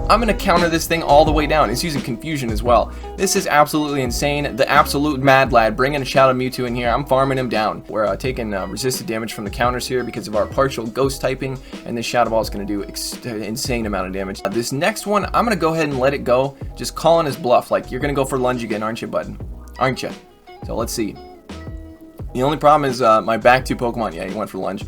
I'm going to counter this thing all the way down. It's using Confusion as well. This is absolutely insane. The absolute mad lad bringing a Shadow Mewtwo in here. I'm farming him down. We're taking resisted damage from the counters here because of our partial ghost typing, and this Shadow Ball is going to do insane amount of damage. This next one, I'm going to go ahead and let it go. Just calling his bluff. Like, you're going to go for lunge again, aren't you, bud? Aren't you? So let's see. The only problem is my back two Pokemon. Yeah, he went for lunge.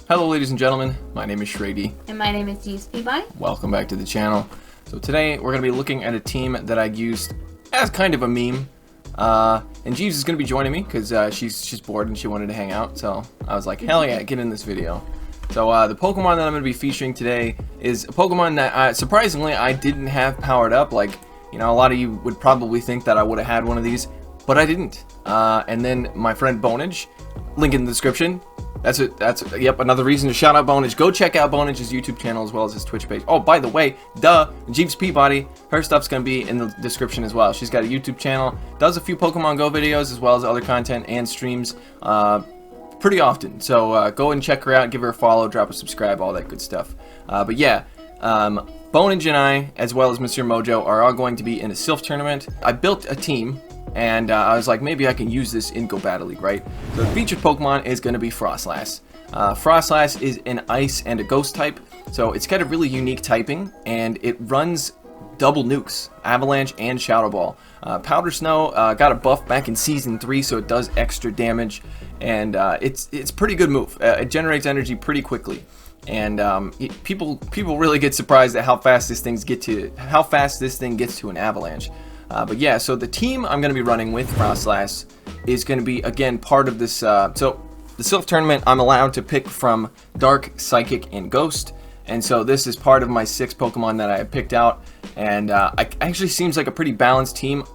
Hello ladies and gentlemen, my name is Shrady. And my name is JeevesPeabody. Welcome back to the channel. So today we're going to be looking at a team that I used as kind of a meme. And Jeeves is going to be joining me because she's bored and she wanted to hang out. So I was like, hell yeah, get in this video. So the Pokemon that I'm going to be featuring today is a Pokemon that surprisingly I didn't have powered up. Like, you know, a lot of you would probably think that I would have had one of these, but I didn't. And then my friend Bonage, link in the description. Yep, another reason to shout out Bonage. Go check out Bonage's YouTube channel as well as his Twitch page. Oh, by the way, JeevesPeabody, her stuff's going to be in the description as well. She's got a YouTube channel, does a few Pokemon Go videos as well as other content and streams pretty often. So go and check her out, give her a follow, drop a subscribe, all that good stuff. But yeah, Bonage and I, as well as Mr. Mojo, are all going to be in a Sylph tournament. I built a team. And I was like, maybe I can use this in Go Battle League, right? So the featured Pokemon is going to be Froslass. Froslass is an Ice and a Ghost type, so it's got a really unique typing, and it runs double nukes, Avalanche and Shadow Ball. Powder Snow got a buff back in Season 3, so it does extra damage, and it's a pretty good move. It generates energy pretty quickly. And people really get surprised at how fast this thing gets to an Avalanche. But yeah, so the team I'm going to be running with Froslass is going to be, again, part of this. So the Sylph tournament, I'm allowed to pick from Dark, Psychic, and Ghost. And so this is part of my 6 Pokemon that I have picked out. And it actually seems like a pretty balanced team,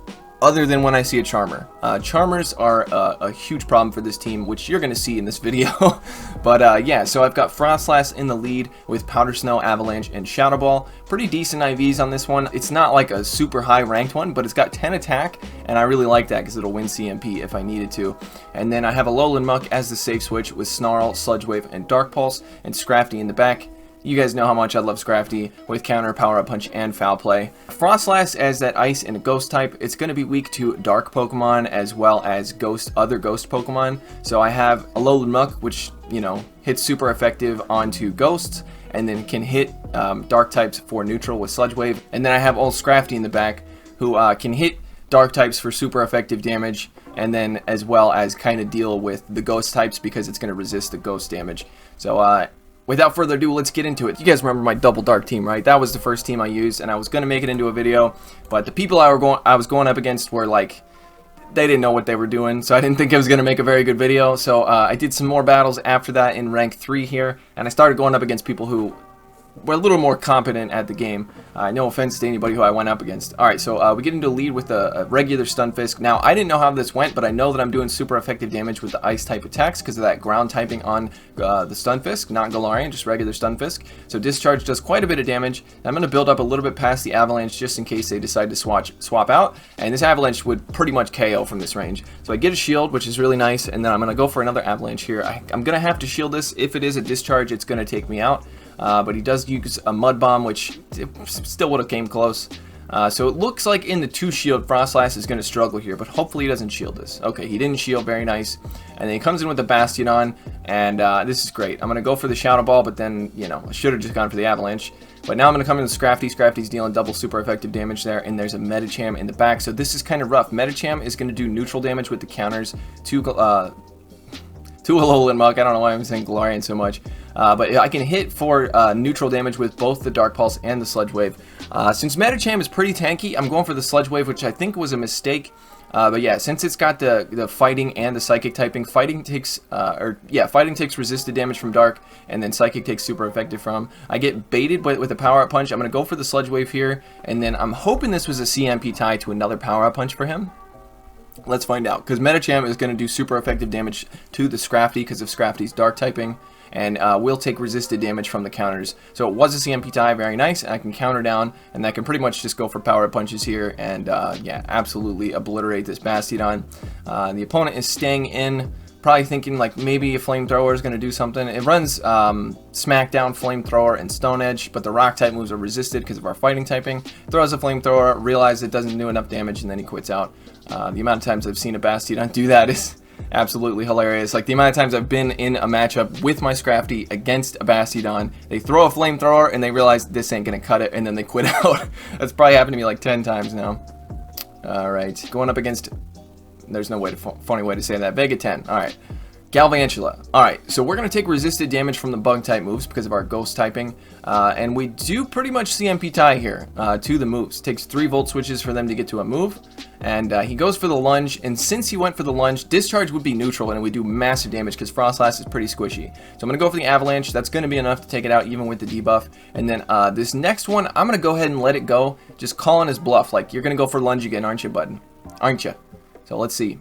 other than when I see a Charmer. Charmers are a huge problem for this team, which you're going to see in this video. But yeah, so I've got Froslass in the lead with Powder Snow, Avalanche, and Shadow Ball. Pretty decent IVs on this one. It's not like a super high ranked one, but it's got 10 attack, and I really like that because it'll win CMP if I needed to. And then I have Alolan Muk as the safe switch with Snarl, Sludge Wave, and Dark Pulse, and Scrafty in the back. You guys know how much I love Scrafty with counter, power up punch, and foul play. Froslass as that Ice and a Ghost type, it's going to be weak to Dark Pokemon as well as other Ghost Pokemon. So I have Alolan Muk, which, you know, hits super effective onto Ghosts, and then can hit Dark types for neutral with Sludge Wave. And then I have old Scrafty in the back, who can hit Dark types for super effective damage, and then as well as kind of deal with the Ghost types because it's going to resist the Ghost damage. So without further ado, let's get into it. You guys remember my double dark team, right? That was the first team I used, and I was going to make it into a video, but the people I was going up against were like, they didn't know what they were doing, so I didn't think I was going to make a very good video. So I did some more battles after that in rank 3 here, and I started going up against people who were a little more competent at the game. No offense to anybody who I went up against. Alright, so we get into a lead with a regular Stunfisk. Now, I didn't know how this went, but I know that I'm doing super effective damage with the Ice type attacks because of that ground typing on the Stunfisk, not Galarian, just regular Stunfisk. So Discharge does quite a bit of damage. I'm going to build up a little bit past the Avalanche just in case they decide to swap out, and this Avalanche would pretty much KO from this range. So I get a shield, which is really nice, and then I'm going to go for another Avalanche here. I'm going to have to shield this. If it is a Discharge, it's going to take me out. But he does use a Mud Bomb, which still would have came close. So it looks like in the 2-shield, Froslass is going to struggle here, but hopefully he doesn't shield this. Okay, he didn't shield, very nice. And then he comes in with the Bastiodon, and this is great. I'm going to go for the Shadow Ball, but then, you know, I should have just gone for the Avalanche. But now I'm going to come in with Scrafty. Scrafty's dealing double super effective damage there, and there's a Medicham in the back. So this is kind of rough. Medicham is going to do neutral damage with the counters to Alolan Muk. I don't know why I'm saying Galarian so much. But I can hit for neutral damage with both the Dark Pulse and the Sludge Wave. Since Medicham is pretty tanky, I'm going for the Sludge Wave, which I think was a mistake. But yeah, since it's got the Fighting and the Psychic typing, Fighting takes resisted damage from Dark, and then Psychic takes super effective from. I get baited with a Power Up Punch. I'm going to go for the Sludge Wave here, and then I'm hoping this was a CMP tie to another Power Up Punch for him. Let's find out, because Medicham is going to do super effective damage to the Scrafty because of Scrafty's Dark typing, and will take resisted damage from the counters. So it was a CMP tie, very nice, and I can counter down, and I can pretty much just go for power punches here, and yeah, absolutely obliterate this Bastiodon. The opponent is staying in Probably thinking like maybe a flamethrower is going to do something. It runs Smackdown, Flamethrower, and Stone Edge, but the rock type moves are resisted because of our fighting typing. Throws a flamethrower, realizes it doesn't do enough damage, and then he quits out. The amount of times I've seen a Bastiodon do that is absolutely hilarious. Like the amount of times I've been in a matchup with my Scrafty against a Bastiodon, they throw a flamethrower and they realize this ain't gonna cut it, and then they quit out. That's probably happened to me like 10 times now. Alright, going up against, there's no way to funny way to say that, Vega 10. Alright, Galvantula. Alright, so we're going to take resisted damage from the bug type moves because of our ghost typing, and we do pretty much CMP tie here to the moves. Takes 3 volt switches for them to get to a move, and he goes for the lunge, and since he went for the lunge, discharge would be neutral and we do massive damage because Froslass is pretty squishy. So I'm going to go for the avalanche. That's going to be enough to take it out even with the debuff, and then this next one, I'm going to go ahead and let it go, just calling his bluff. Like, you're going to go for lunge again, aren't you, bud? Aren't you? So let's see.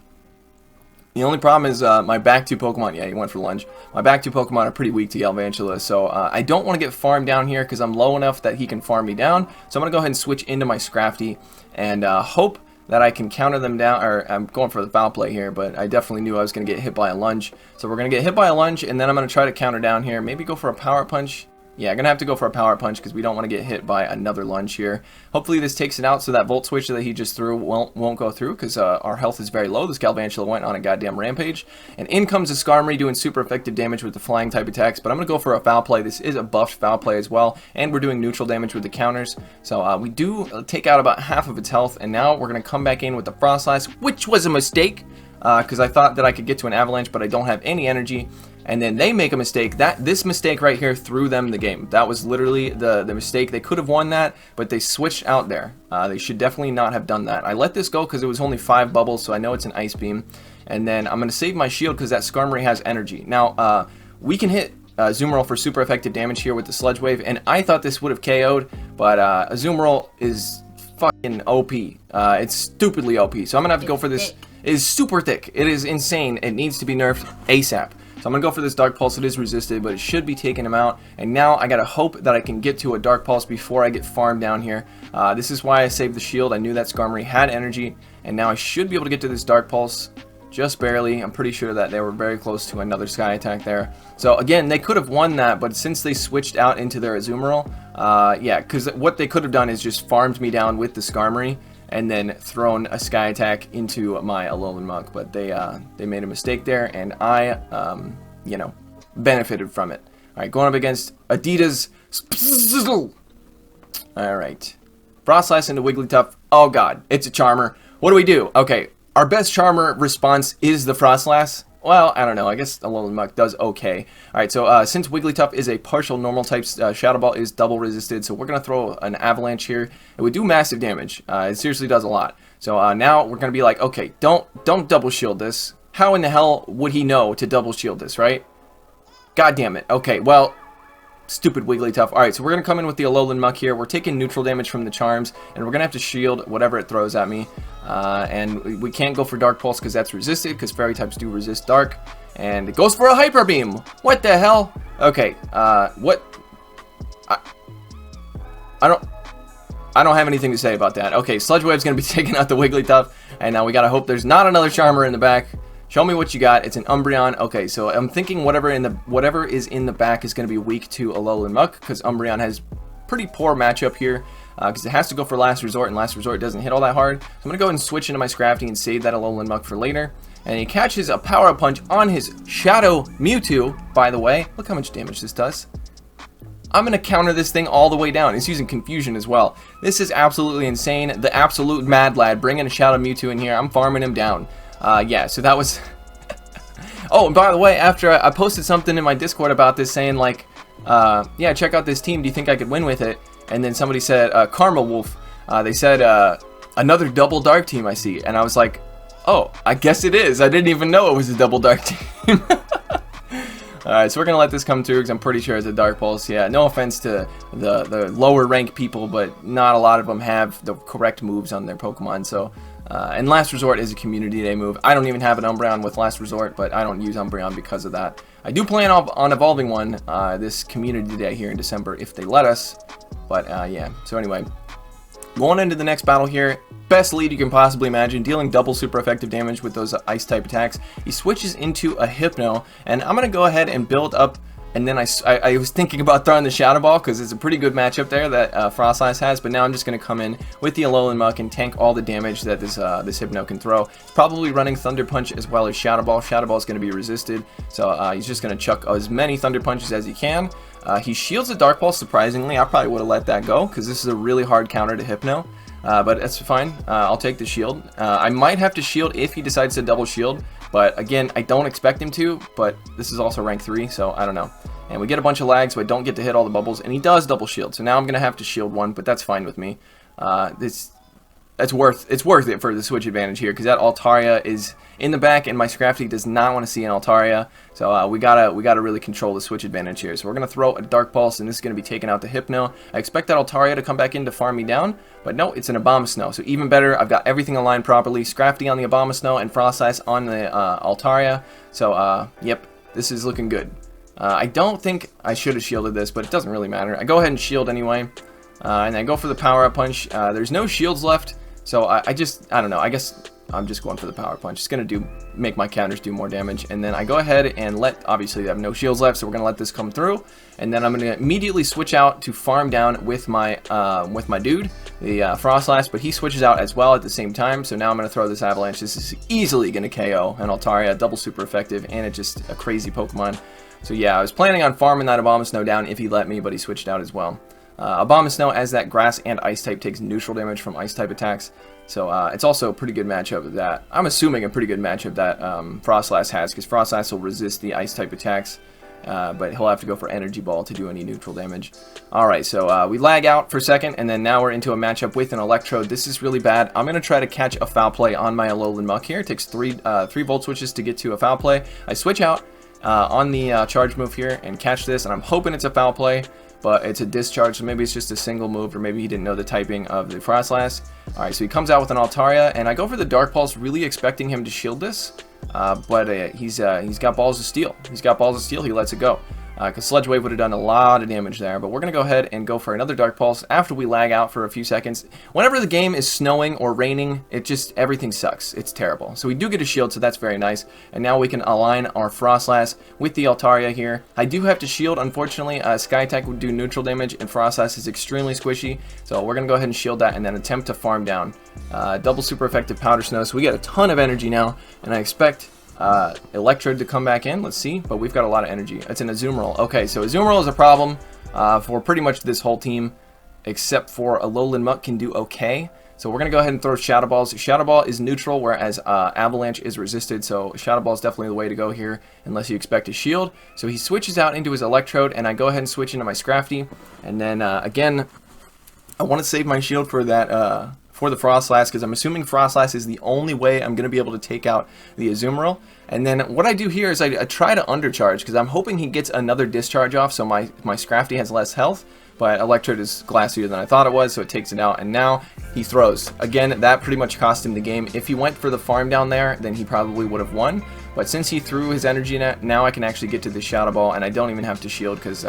The only problem is my back 2 Pokemon, yeah, he went for lunge. My back 2 Pokemon are pretty weak to Galvantula, so I don't want to get farmed down here because I'm low enough that he can farm me down. So I'm going to go ahead and switch into my Scrafty and hope that I can counter them down, or I'm going for the foul play here, but I definitely knew I was going to get hit by a lunge. So we're going to get hit by a lunge, and then I'm going to try to counter down here, maybe go for a power punch. Yeah, I'm going to have to go for a power punch because we don't want to get hit by another lunge here. Hopefully this takes it out so that volt switch that he just threw won't go through because our health is very low. This Galvantula went on a goddamn rampage. And in comes a Skarmory doing super effective damage with the flying type attacks, but I'm going to go for a foul play. This is a buffed foul play as well, and we're doing neutral damage with the counters. So we do take out about half of its health, and now we're going to come back in with the Froslass, which was a mistake because I thought that I could get to an avalanche, but I don't have any energy. And then they make a mistake. This mistake right here threw them the game. That was literally the mistake. They could have won that, but they switched out there. They should definitely not have done that. I let this go because it was only 5 bubbles, so I know it's an Ice Beam. And then I'm going to save my shield because that Skarmory has energy. Now, we can hit Azumarill for super effective damage here with the Sludge Wave, and I thought this would have KO'd, but Azumarill is fucking OP. It's stupidly OP, so I'm going to have to go for this. It is super thick. It is insane. It needs to be nerfed ASAP. So I'm going to go for this Dark Pulse. It is resisted, but it should be taking him out. And now I got to hope that I can get to a Dark Pulse before I get farmed down here. This is why I saved the shield. I knew that Skarmory had energy, and now I should be able to get to this Dark Pulse. Just barely. I'm pretty sure that they were very close to another Sky Attack there. So again, they could have won that, but since they switched out into their Azumarill, yeah, because what they could have done is just farmed me down with the Skarmory and then thrown a Sky Attack into my Alolan Muk, but they made a mistake there, and I, you know, benefited from it. All right, going up against Adidas. All right, Froslass into Wigglytuff. Oh God, it's a Charmer. What do we do? Okay, our best Charmer response is the Froslass. Well, I don't know. I guess Alolan Muk does okay. All right, so since Wigglytuff is a partial normal type, Shadow Ball is double resisted, so we're going to throw an Avalanche here. It would do massive damage. It seriously does a lot. So now we're going to be like, okay, don't double shield this. How in the hell would he know to double shield this, right? God damn it. Okay, well, stupid Wigglytuff. All right, so we're going to come in with the Alolan Muk here. We're taking neutral damage from the charms, and we're going to have to shield whatever it throws at me. And we can't go for Dark Pulse because that's resisted, because Fairy types do resist Dark. And it goes for a Hyper Beam. What the hell? Okay, what? I don't have anything to say about that. Okay, Sludge Wave's going to be taking out the Wigglytuff, and now we got to hope there's not another Charmer in the back. Show me what you got. It's an Umbreon. Okay, so I'm thinking whatever is in the back is going to be weak to Alolan Muk, because Umbreon has pretty poor matchup here, because it has to go for Last Resort, and Last Resort doesn't hit all that hard. So I'm going to go ahead and switch into my Scrafty and save that Alolan Muk for later. And he catches a Power Punch on his Shadow Mewtwo, by the way. Look how much damage this does. I'm going to counter this thing all the way down. It's using Confusion as well. This is absolutely insane. The absolute Mad Lad bringing a Shadow Mewtwo in here. I'm farming him down. Yeah, so that was... Oh, and by the way, after I posted something in my Discord about this saying, like, yeah, check out this team. Do you think I could win with it? And then somebody said, Karma Wolf. They said, another double dark team I see. And I was like, oh, I guess it is. I didn't even know it was a double dark team. Alright, so we're going to let this come through because I'm pretty sure it's a Dark Pulse. Yeah, no offense to the lower rank people, but not a lot of them have the correct moves on their Pokemon. So, and Last Resort is a Community Day move. I don't even have an Umbreon with Last Resort, but I don't use Umbreon because of that. I do plan on evolving one this Community Day here in December if they let us. But yeah, so anyway. Going into the next battle here, best lead you can possibly imagine, dealing double super effective damage with those ice type attacks. He switches into a Hypno, and I'm going to go ahead and build up, and then I was thinking about throwing the Shadow Ball because it's a pretty good matchup there that Froslass has, but now I'm just going to come in with the Alolan Muk and tank all the damage that this Hypno can throw. Probably running Thunder Punch as well as Shadow Ball. Shadow Ball is going to be resisted, so he's just going to chuck as many Thunder Punches as he can. He shields a Dark Pulse, surprisingly. I probably would have let that go because this is a really hard counter to Hypno. But that's fine. I'll take the shield. I might have to shield if he decides to double shield, but again, I don't expect him to, but this is also rank 3, so I don't know. And we get a bunch of lag, so I don't get to hit all the bubbles, and he does double shield, so now I'm going to have to shield one, but that's fine with me. It's worth it for the switch advantage here, because that Altaria is in the back, and my Scrafty does not want to see an Altaria, so we gotta really control the switch advantage here. So we're gonna throw a Dark Pulse, and this is gonna be taken out to Hypno. I expect that Altaria to come back in to farm me down, but no, it's an Abomasnow, so even better. I've got everything aligned properly. Scrafty on the Abomasnow and Froslass on the Altaria. So yep, this is looking good. I don't think I should have shielded this, but it doesn't really matter. I go ahead and shield anyway, and I go for the Power Up Punch. There's no shields left. So I don't know, I guess I'm just going for the Power Punch. It's going to make my counters do more damage. And then I go ahead and obviously they have no shields left, so we're going to let this come through. And then I'm going to immediately switch out to farm down with my dude, the Froslass, but he switches out as well at the same time. So now I'm going to throw this Avalanche. This is easily going to KO an Altaria, double super effective, and it's just a crazy Pokemon. So yeah, I was planning on farming that Abomasnow down if he let me, but he switched out as well. Abomasnow, as that grass and ice type, takes neutral damage from ice type attacks, so it's also a pretty good matchup that I'm assuming a pretty good matchup that Froslass has, because Froslass will resist the ice type attacks, but he'll have to go for Energy Ball to do any neutral damage. Alright, so we lag out for a second, and then now we're into a matchup with an Electrode. This is really bad. I'm going to try to catch a foul play on my Alolan Muk here. It takes three Volt Switches to get to a foul play. I switch out on the charge move here and catch this, and I'm hoping it's a foul play. But it's a discharge, so maybe it's just a single move, or maybe he didn't know the typing of the Froslass. Alright, so he comes out with an Altaria, and I go for the Dark Pulse, really expecting him to shield this, but he's got Balls of Steel. He's got Balls of Steel, he lets it go. Because Sludge Wave would have done a lot of damage there, but we're going to go ahead and go for another Dark Pulse after we lag out for a few seconds. Whenever the game is snowing or raining, everything sucks. It's terrible. So we do get a shield, so that's very nice. And now we can align our Froslass with the Altaria here. I do have to shield, unfortunately. Sky Attack would do neutral damage, and Froslass is extremely squishy. So we're going to go ahead and shield that and then attempt to farm down. Double super effective Powder Snow, so we get a ton of energy now, and I expect Electrode to come back in. Let's see, but we've got a lot of energy. It's an Azumarill. Okay, so Azumarill is a problem for pretty much this whole team, except for Alolan Muk can do okay. So we're going to go ahead and throw Shadow Balls. Shadow Ball is neutral, whereas Avalanche is resisted, so Shadow Ball is definitely the way to go here, unless you expect a shield. So he switches out into his Electrode, and I go ahead and switch into my Scrafty. And then, again, I want to save my shield for that, for the Froslass, because I'm assuming Froslass is the only way I'm going to be able to take out the Azumarill. And then what I do here is I try to undercharge, because I'm hoping he gets another discharge off, so my Scrafty has less health. But Electrode is glassier than I thought it was, so it takes it out, and now he throws. Again, that pretty much cost him the game. If he went for the farm down there, then he probably would have won. But since he threw his energy net, now I can actually get to the Shadow Ball, and I don't even have to shield, because,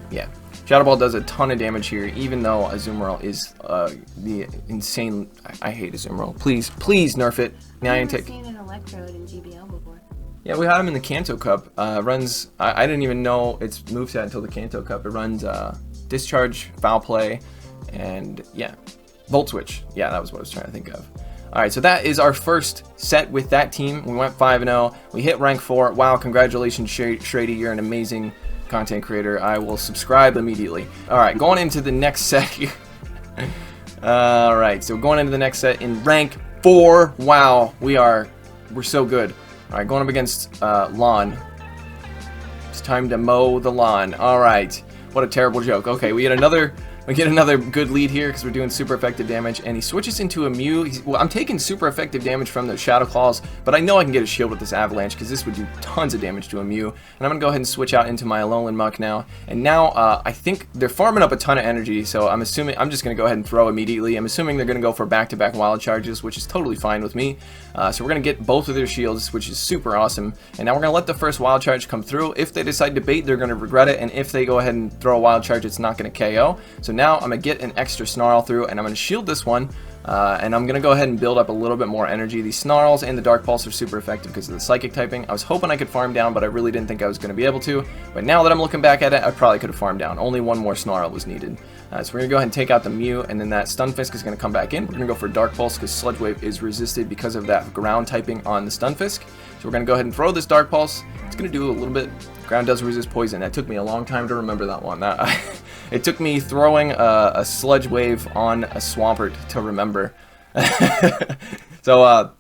yeah. Shadow Ball does a ton of damage here, even though Azumarill is the insane... I hate Azumarill. Please, please nerf it. Niantic. I've never seen an Electrode in GBL before. Yeah, we had him in the Kanto Cup. Runs... I didn't even know its moveset until the Kanto Cup. It runs Discharge, Foul Play, and yeah, Volt Switch. Yeah, that was what I was trying to think of. Alright, so that is our first set with that team. We went 5-0. We hit rank 4. Wow, congratulations, Shrady. You're an amazing content creator. I will subscribe immediately. Alright, going into the next set here. Alright, so going into the next set in rank 4. Wow, we're so good. Alright, going up against Lawn. It's time to mow the lawn. Alright. What a terrible joke. Okay, we get another good lead here because we're doing super effective damage, and he switches into a Mew. Well, I'm taking super effective damage from the Shadow Claws, but I know I can get a shield with this Avalanche because this would do tons of damage to a Mew. And I'm going to go ahead and switch out into my Alolan Muk now. And now I think they're farming up a ton of energy, so I'm just going to go ahead and throw immediately. I'm assuming they're going to go for back-to-back wild charges, which is totally fine with me. So we're going to get both of their shields, which is super awesome. And now we're going to let the first wild charge come through. If they decide to bait, they're going to regret it, and if they go ahead and throw a wild charge, it's not going to KO. So now I'm going to get an extra Snarl through, and I'm going to shield this one. And I'm going to go ahead and build up a little bit more energy. These Snarls and the Dark Pulse are super effective because of the Psychic typing. I was hoping I could farm down, but I really didn't think I was going to be able to. But now that I'm looking back at it, I probably could have farmed down. Only one more Snarl was needed. So we're going to go ahead and take out the Mew, and then that Stunfisk is going to come back in. We're going to go for Dark Pulse because Sludge Wave is resisted because of that ground typing on the Stunfisk. So we're going to go ahead and throw this Dark Pulse. It's going to do a little bit. Ground does resist poison. That took me a long time to remember that one. It took me throwing a Sludge Wave on a Swampert to remember. So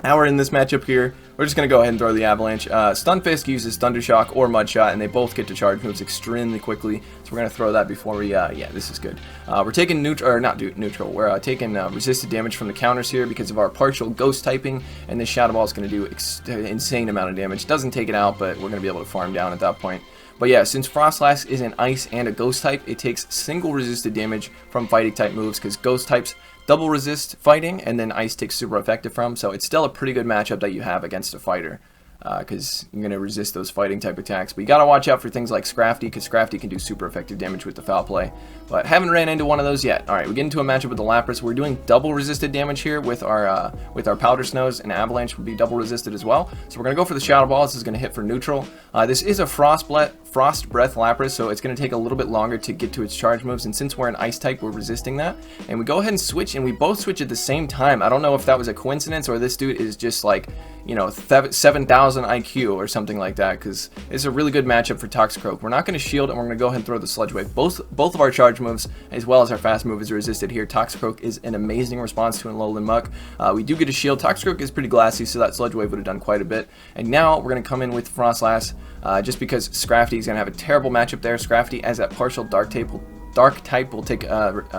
now we're in this matchup here. We're just going to go ahead and throw the Avalanche. Stunfisk uses Thunder Shock or Mud Shot, and they both get to charge moves extremely quickly. So we're going to throw that before we, yeah, this is good. We're taking neutral, or not neutral, we're taking resisted damage from the counters here because of our partial Ghost typing, and this Shadow Ball is going to do insane amount of damage. Doesn't take it out, but we're going to be able to farm down at that point. But yeah, since Froslass is an Ice and a Ghost type, it takes single resisted damage from fighting type moves because Ghost types double resist fighting, and then Ice takes super effective from, so it's still a pretty good matchup that you have against a fighter. Because you're going to resist those fighting type attacks. But you got to watch out for things like Scrafty, because Scrafty can do super effective damage with the foul play. But haven't ran into one of those yet. Alright, we get into a matchup with the Lapras. We're doing double resisted damage here with our Powder Snows, and Avalanche would be double resisted as well. So we're going to go for the Shadow Ball. This is going to hit for neutral. This is a Frost Breath Lapras, so it's going to take a little bit longer to get to its charge moves. And since we're an Ice type, we're resisting that. And we go ahead and switch, and we both switch at the same time. I don't know if that was a coincidence or this dude is just like, you know, 7,000 IQ or something like that, because it's a really good matchup for Toxicroak. We're not going to shield, and we're going to go ahead and throw the Sludge Wave. Both of our charge moves, as well as our fast move, is resisted here. Toxicroak is an amazing response to an Alolan Muk. We do get a shield. Toxicroak is pretty glassy, so that Sludge Wave would have done quite a bit. And now we're going to come in with Froslass, just because Scrafty is going to have a terrible matchup there. Scrafty, as that partial Dark type, will take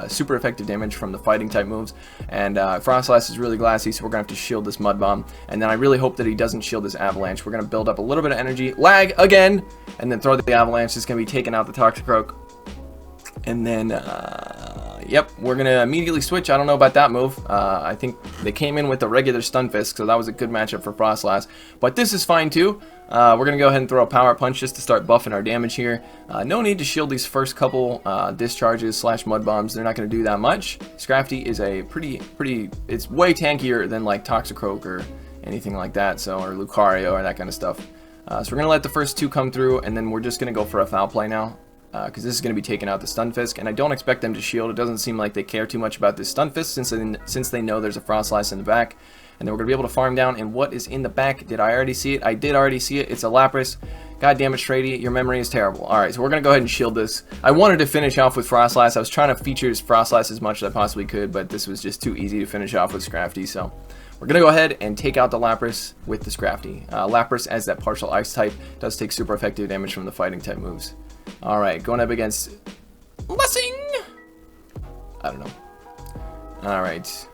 super effective damage from the fighting type moves, and Froslass is really glassy, so we're gonna have to shield this Mud Bomb. And then I really hope that he doesn't shield this Avalanche. We're gonna build up a little bit of energy, lag again, and then throw the Avalanche. It's gonna be taking out the Toxicroak, and then yep, we're gonna immediately switch. I don't know about that move. I think they came in with a regular Stunfisk, so that was a good matchup for Froslass. But this is fine too. We're going to go ahead and throw a Power Punch just to start buffing our damage here. No need to shield these first couple discharges / Mud Bombs. They're not going to do that much. Scrafty is a pretty, it's way tankier than like Toxicroak or anything like that, so, or Lucario or that kind of stuff. So we're going to let the first two come through, and then we're just going to go for a Foul Play now. Because this is going to be taking out the Stunfisk, and I don't expect them to shield. It doesn't seem like they care too much about this Stunfisk since they know there's a Froslass in the back. And then we're going to be able to farm down. And what is in the back? Did I already see it? I did already see it. It's a Lapras. God damn it, Shrady, your memory is terrible. Alright, so we're going to go ahead and shield this. I wanted to finish off with Froslass. I was trying to feature Froslass as much as I possibly could, but this was just too easy to finish off with Scrafty. So we're going to go ahead and take out the Lapras with the Scrafty. Lapras, as that partial Ice type, does take super effective damage from the fighting type moves. Alright, going up against Blessing! I don't know. Alright.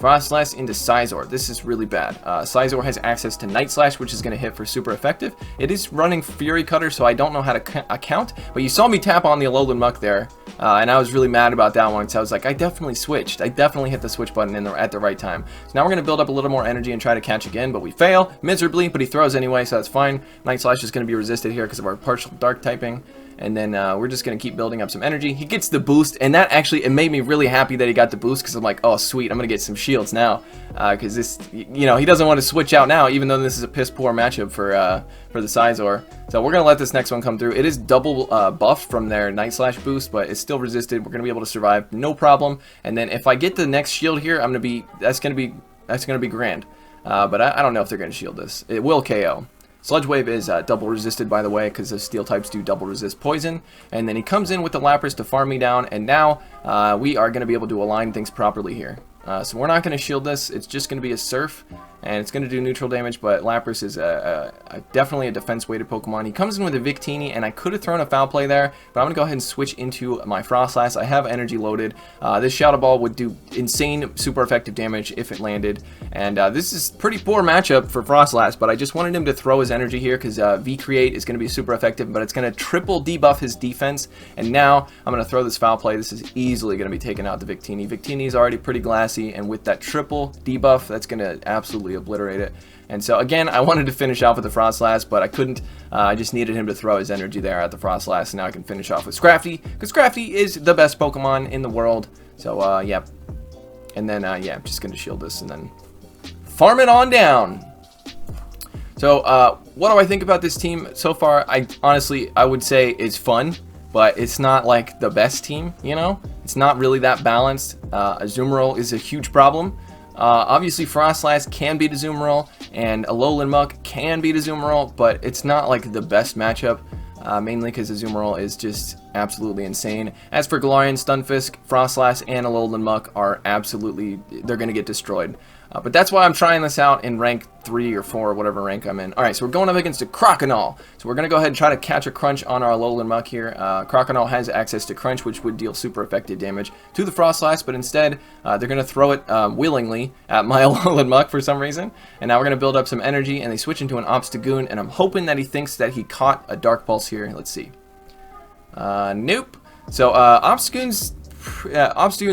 Froslass into Scizor. This is really bad. Scizor has access to Night Slash, which is going to hit for super effective. It is running Fury Cutter, so I don't know how to account. But you saw me tap on the Alolan Muk there, and I was really mad about that one. So I was like, I definitely switched. I definitely hit the switch button at the right time. So now we're going to build up a little more energy and try to catch again, but we fail miserably. But he throws anyway, so that's fine. Night Slash is going to be resisted here because of our partial Dark typing. And then we're just going to keep building up some energy. He gets the boost, and that actually, it made me really happy that he got the boost, because I'm like, oh, sweet, I'm going to get some shields now. Because this, you know, he doesn't want to switch out now, even though this is a piss-poor matchup for the Scizor. So we're going to let this next one come through. It is double buffed from their Night Slash boost, but it's still resisted. We're going to be able to survive, no problem. And then if I get the next shield here, I'm going to be, that's going to be grand. But I don't know if they're going to shield this. It will KO. Sludge Wave is double resisted, by the way, because the steel types do double resist poison. And then he comes in with the Lapras to farm me down, and now we are going to be able to align things properly here. So we're not going to shield this. It's just going to be a Surf, and it's going to do neutral damage, but Lapras is definitely a defense-weighted Pokemon. He comes in with a Victini, and I could have thrown a Foul Play there, but I'm going to go ahead and switch into my Froslass. I have energy loaded. This Shadow Ball would do insane, super effective damage if it landed, and this is pretty poor matchup for Froslass, but I just wanted him to throw his energy here, because V-Create is going to be super effective, but it's going to triple debuff his defense, and now I'm going to throw this Foul Play. This is easily going to be taking out the Victini. Victini is already pretty glassy, and with that triple debuff, that's going to absolutely absolutely obliterate it. And so again, I wanted to finish off with the Froslass, but I couldn't. I just needed him to throw his energy there at the Froslass, and now I can finish off with Scrafty, because Scrafty is the best Pokemon in the world. So yeah, and then yeah, I'm just gonna shield this and then farm it on down. So what do I think about this team so far? I honestly would say it's fun, but it's not like the best team, you know? It's not really that balanced. Azumarill is a huge problem. Obviously Froslass can beat Azumarill, and Alolan Muk can beat Azumarill, but it's not like the best matchup, mainly because Azumarill is just absolutely insane. As for Galarian, Stunfisk, Froslass, and Alolan Muk are absolutely, they're going to get destroyed. But that's why I'm trying this out in rank 3 or 4, whatever rank I'm in. Alright, so we're going up against a Croconaw. So we're going to go ahead and try to catch a Crunch on our Alolan Muk here. Croconaw has access to Crunch, which would deal super effective damage to the Froslass, but instead, they're going to throw it willingly at my Alolan Muk for some reason. And now we're going to build up some energy, and they switch into an Obstagoon, and I'm hoping that he thinks that he caught a Dark Pulse here. Let's see. Nope. So, Obstagoon's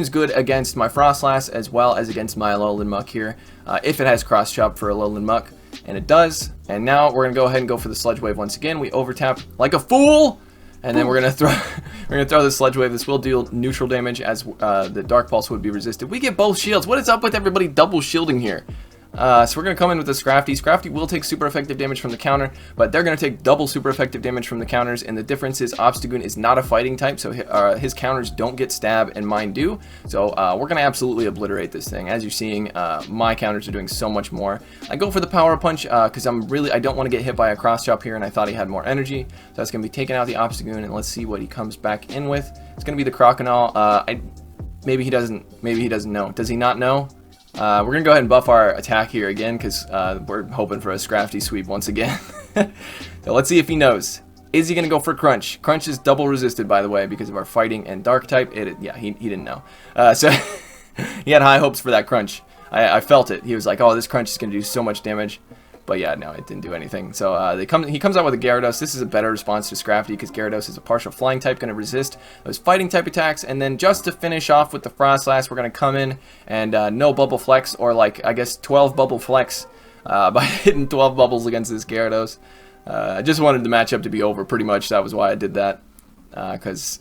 good against my Froslass as well as against my Alolan Muk here, if it has Cross Chop for Alolan Muk, and it does. And now we're gonna go ahead and go for the Sludge Wave once again. We overtap like a fool, and then we're gonna throw the Sludge Wave. This will deal neutral damage as the Dark Pulse would be resisted. We get both shields. What is up with everybody double shielding here? So we're going to come in with the Scrafty. Scrafty will take super effective damage from the counter, but they're going to take double super effective damage from the counters, and the difference is Obstagoon is not a fighting type, so his counters don't get stab and mine do. So we're going to absolutely obliterate this thing. As you're seeing, my counters are doing so much more. I go for the Power Punch because I don't want to get hit by a Cross Chop here, and I thought he had more energy. So that's going to be taking out the Obstagoon, and let's see what he comes back in with. It's going to be the Croconaw. Maybe he doesn't know. Does he not know? We're going to go ahead and buff our attack here again because we're hoping for a Scrafty sweep once again. So let's see if he knows. Is he going to go for Crunch? Crunch is double resisted, by the way, because of our fighting and dark type. Yeah, he didn't know. So he had high hopes for that Crunch. I felt it. He was like, oh, this Crunch is going to do so much damage. But yeah, no, it didn't do anything. So he comes out with a Gyarados. This is a better response to Scrafty because Gyarados is a partial flying type, going to resist those fighting type attacks. And then just to finish off with the Froslass, we're going to come in and no Bubble Flex, or like, I guess, 12 Bubble Flex by hitting 12 bubbles against this Gyarados. I just wanted the matchup to be over pretty much. That was why I did that, because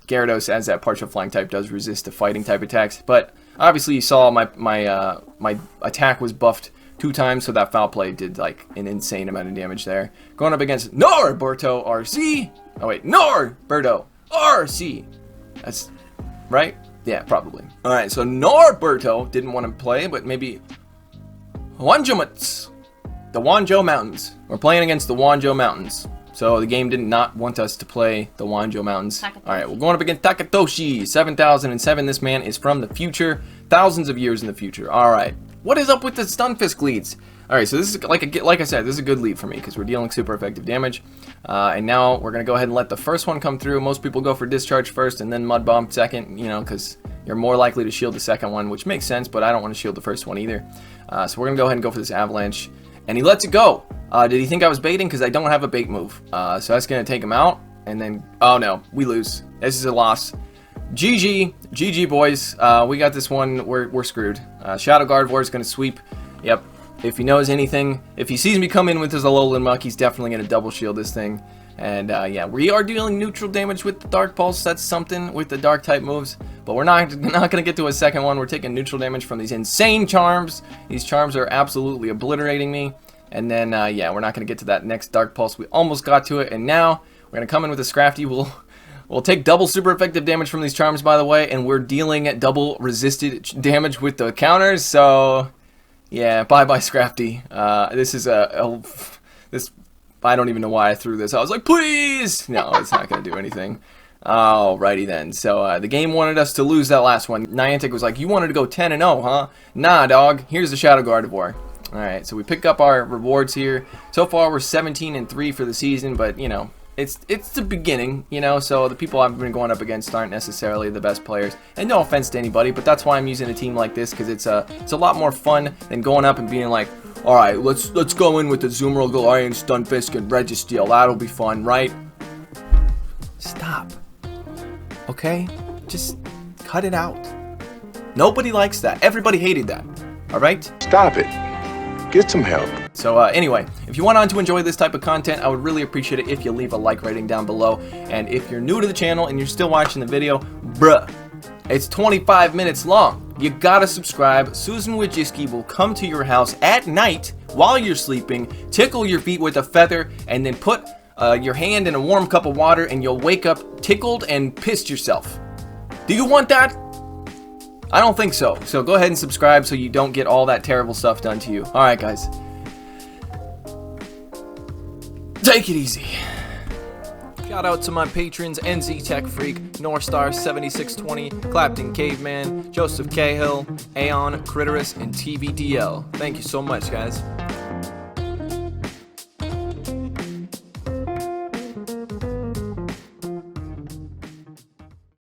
Gyarados, as that partial flying type, does resist the fighting type attacks. But obviously you saw my attack was buffed 2 times, so that foul play did like an insane amount of damage there. Going up against Norberto RC. Oh wait, Norberto RC. That's right? Yeah, probably. Alright, so Norberto didn't want to play, but maybe Wanjomats. The Wanjo Mountains. We're playing against the Wanjo Mountains. So the game did not want us to play the Wanjo Mountains. Alright, we're going up against Takatoshi. 7007. This man is from the future. Thousands of years in the future. Alright. What is up with the Stunfisk leads? Alright, so this is, like I said, this is a good lead for me because we're dealing super effective damage. And now we're going to go ahead and let the first one come through. Most people go for Discharge first and then Mud Bomb second, you know, because you're more likely to shield the second one, which makes sense, but I don't want to shield the first one either. So we're going to go ahead and go for this Avalanche. And he lets it go. Did he think I was baiting? Because I don't have a bait move. So that's going to take him out. And then, oh no, we lose. This is a loss. GG boys. We got this one. We're screwed. Shadow Gardevoir is going to sweep. Yep. If he knows anything, if he sees me come in with his Alolan Muk, he's definitely going to double shield this thing. And yeah, we are dealing neutral damage with the Dark Pulse. That's something with the Dark type moves. But we're not going to get to a second one. We're taking neutral damage from these insane charms. These charms are absolutely obliterating me. And then yeah, we're not going to get to that next Dark Pulse. We almost got to it, and now we're going to come in with a Scrafty. We'll take double super effective damage from these charms, by the way, and we're dealing double resisted damage with the counters. So yeah, bye Scrafty. This is this. I don't even know why I threw this. I was like, please! No, it's not going to do anything. Alrighty then. So the game wanted us to lose that last one. Niantic was like, you wanted to go 10-0, huh? Nah, dog. Here's the Shadow Gardevoir. Alright, so we pick up our rewards here. So far, we're 17-3 for the season, but, you know, it's the beginning, you know, so the people I've been going up against aren't necessarily the best players. And no offense to anybody, but that's why I'm using a team like this, because it's a lot more fun than going up and being like, alright, let's go in with the Azumarill, Galarian, Stunfisk, and Registeel. That'll be fun, right? Stop. Okay? Just cut it out. Nobody likes that. Everybody hated that. Alright? Stop it. Get some help. So anyway, if you want on to enjoy this type of content, I would really appreciate it if you leave a like rating down below. And if you're new to the channel and you're still watching the video, bruh, it's 25 minutes long. You gotta subscribe. Susan Wojcicki will come to your house at night while you're sleeping, tickle your feet with a feather, and then put your hand in a warm cup of water, and you'll wake up tickled and pissed yourself. Do you want that? I don't think so. So go ahead and subscribe so you don't get all that terrible stuff done to you. Alright guys. Take it easy. Shout out to my patrons, NZ Tech Freak, Northstar7620, Clapton Caveman, Joseph Cahill, Aeon, Critterus, and TVDL. Thank you so much, guys.